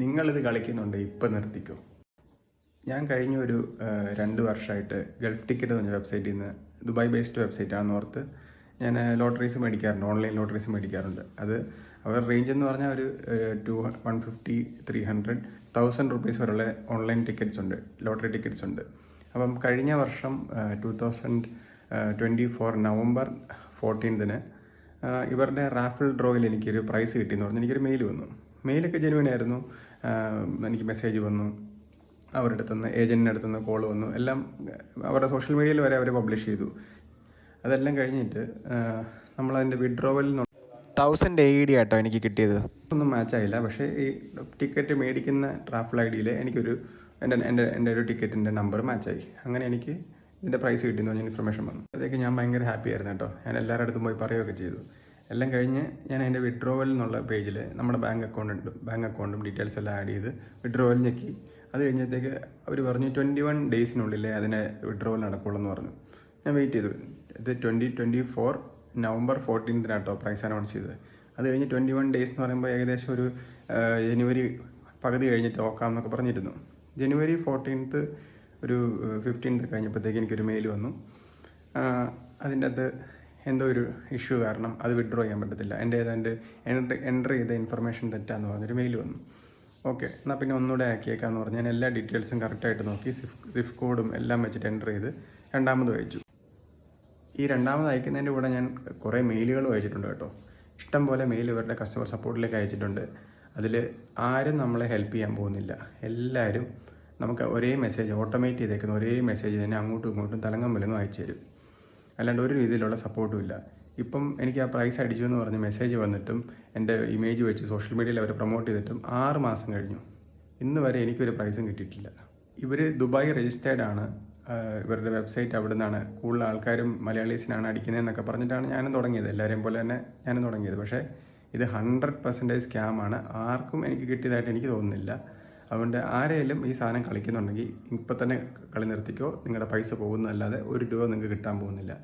നിങ്ങളിത് കളിക്കുന്നുണ്ട്, ഇപ്പം നിർത്തിക്കോ. ഞാൻ കഴിഞ്ഞ ഒരു 2 വർഷമായിട്ട് ഗൾഫ് ടിക്കറ്റ് എന്ന് പറഞ്ഞ വെബ്സൈറ്റിൽ നിന്ന്, ദുബായ് ബേസ്ഡ് വെബ്സൈറ്റ് ആണെന്ന് ഓർത്ത് ഞാൻ ലോട്ടറീസ് മേടിക്കാറുണ്ട്, ഓൺലൈൻ ലോട്ടറീസ് മേടിക്കാറുണ്ട്. അത് അവരുടെ റേഞ്ച് എന്ന് പറഞ്ഞാൽ ഒരു 150, 300, 1000 റുപ്പീസ് വരെയുള്ള ഓൺലൈൻ ടിക്കറ്റ്സ് ഉണ്ട്, ലോട്ടറി ടിക്കറ്റ്സ് ഉണ്ട്. അപ്പം കഴിഞ്ഞ വർഷം 2024 നവംബർ 14 ഇവരുടെ റാഫിൾ ഡ്രോയിൽ എനിക്കൊരു പ്രൈസ് കിട്ടിയെന്ന് പറഞ്ഞ് എനിക്കൊരു മെയിൽ വന്നു. മെയിലൊക്കെ ജെനുവിൻ ആയിരുന്നു. എനിക്ക് മെസ്സേജ് വന്നു, അവരുടെ അടുത്തുനിന്ന്, ഏജൻറ്റിൻ്റെ അടുത്തുനിന്ന് കോൾ വന്നു, എല്ലാം അവരുടെ സോഷ്യൽ മീഡിയയിൽ വരെ അവർ പബ്ലിഷ് ചെയ്തു. അതെല്ലാം കഴിഞ്ഞിട്ട് നമ്മളതിൻ്റെ വിഡ്രോവൽ 1000 AED ആട്ടോ എനിക്ക് കിട്ടിയത്. ഒന്നും മാച്ചായില്ല. പക്ഷേ ഈ ടിക്കറ്റ് മേടിക്കുന്ന ട്രാഫിൾ IDയിൽ എനിക്കൊരു എൻ്റെ ഒരു ടിക്കറ്റിൻ്റെ നമ്പർ മാച്ചായി. അങ്ങനെ എനിക്ക് ഇതിൻ്റെ പ്രൈസ് കിട്ടിയെന്ന് പറഞ്ഞ ഇൻഫർമേഷൻ വന്നു. അതൊക്കെ ഞാൻ ഭയങ്കര ഹാപ്പി ആയിരുന്നു കേട്ടോ. ഞാൻ എല്ലാവരുടെ അടുത്തും പോയി പറയുകയൊക്കെ ചെയ്തു. എല്ലാം കഴിഞ്ഞ് ഞാൻ എൻ്റെ വിഡ്രോവൽ എന്നുള്ള പേജിൽ നമ്മുടെ ബാങ്ക് അക്കൗണ്ടും ഡീറ്റെയിൽസ് എല്ലാം ആഡ് ചെയ്ത് വിഡ്രോവൽ ഞെക്കി. അത് കഴിഞ്ഞത്തേക്ക് അവർ പറഞ്ഞു 21 ഡേയ്സിനുള്ളിലേ അതിനെ വിഡ്രോവൽ നടക്കുള്ളൂ എന്ന് പറഞ്ഞു. ഞാൻ വെയിറ്റ് ചെയ്തു. ഇത് 2024 നവംബർ 14 പ്രൈസ് അനൗൺസ് ചെയ്തത്. അത് കഴിഞ്ഞ് 21 ഡേയ്സ് എന്ന് പറയുമ്പോൾ ഏകദേശം ഒരു ജനുവരി പകുതി കഴിഞ്ഞിട്ട് നോക്കാം എന്നൊക്കെ പറഞ്ഞിരുന്നു. ജനുവരി 14 ഒരു 15 കഴിഞ്ഞപ്പോഴത്തേക്ക് എനിക്കൊരു മെയിൽ വന്നു. അതിൻ്റെ അകത്ത് എന്തോ ഒരു ഇഷ്യൂ കാരണം അത് വിഡ്രോ ചെയ്യാൻ പറ്റത്തില്ല, എൻ്റെ എൻ്റർ ചെയ്ത ഇൻഫർമേഷൻ തെറ്റാന്ന് പറഞ്ഞൊരു മെയിൽ വന്നു. ഓക്കെ, എന്നാൽ പിന്നെ ഒന്നുകൂടെ ആക്കിയേക്കാന്ന് പറഞ്ഞ് ഞാൻ എല്ലാ ഡീറ്റെയിൽസും കറക്റ്റായിട്ട് നോക്കി, സ്വിഫ്റ്റ് കോഡും എല്ലാം വെച്ചിട്ട് എൻ്റർ ചെയ്ത് രണ്ടാമത് അയച്ചു. ഈ രണ്ടാമത് അയക്കുന്നതിൻ്റെ കൂടെ ഞാൻ കുറേ മെയിലുകൾ അയച്ചിട്ടുണ്ട് കേട്ടോ. ഇഷ്ടം പോലെ മെയിൽ ഇവരുടെ കസ്റ്റമർ സപ്പോർട്ടിലേക്ക് അയച്ചിട്ടുണ്ട്. അതിൽ ആരും നമ്മളെ ഹെൽപ്പ് ചെയ്യാൻ പോകുന്നില്ല. എല്ലാവരും നമുക്ക് ഒരേ മെസ്സേജ്, ഓട്ടോമേറ്റ് ചെയ്തേക്കുന്ന ഒരേ മെസ്സേജ് തന്നെ അങ്ങോട്ടും ഇങ്ങോട്ടും തലങ്ങം വിലങ്ങും അയച്ചു തരും. അല്ലാണ്ട് ഒരു രീതിയിലുള്ള സപ്പോർട്ടും ഇല്ല. ഇപ്പം എനിക്ക് ആ പ്രൈസ് അടിച്ചു എന്ന് പറഞ്ഞ് മെസ്സേജ് വന്നിട്ടും എൻ്റെ ഇമേജ് വെച്ച് സോഷ്യൽ മീഡിയയിൽ അവർ പ്രൊമോട്ട് ചെയ്തിട്ടും 6 മാസം കഴിഞ്ഞു. ഇന്ന് വരെ എനിക്കൊരു പ്രൈസും കിട്ടിയിട്ടില്ല. ഇവർ ദുബായ് രജിസ്റ്റേർഡ് ആണ്. ഇവരുടെ വെബ്സൈറ്റ് അവിടെ നിന്നാണ് കൂടുതൽ ആൾക്കാരും മലയാളീസിനാണ് അടിക്കുന്നതെന്നൊക്കെ പറഞ്ഞിട്ടാണ് ഞാനും തുടങ്ങിയത്. എല്ലാവരെയും പോലെ തന്നെ ഞാനും തുടങ്ങിയത്. പക്ഷേ ഇത് 100% സ്കാമാണ്. ആർക്കും എനിക്ക് കിട്ടിയതായിട്ട് എനിക്ക് തോന്നുന്നില്ല. അതുകൊണ്ട് ആരെങ്കിലും ഈ സാധനം കളിക്കുന്നുണ്ടെങ്കിൽ ഇപ്പം തന്നെ കളി നിർത്തിക്കോ. നിങ്ങളുടെ പൈസ പോകുന്നതല്ലാതെ 1 രൂപ നിങ്ങൾക്ക് കിട്ടാൻ പോകുന്നില്ല.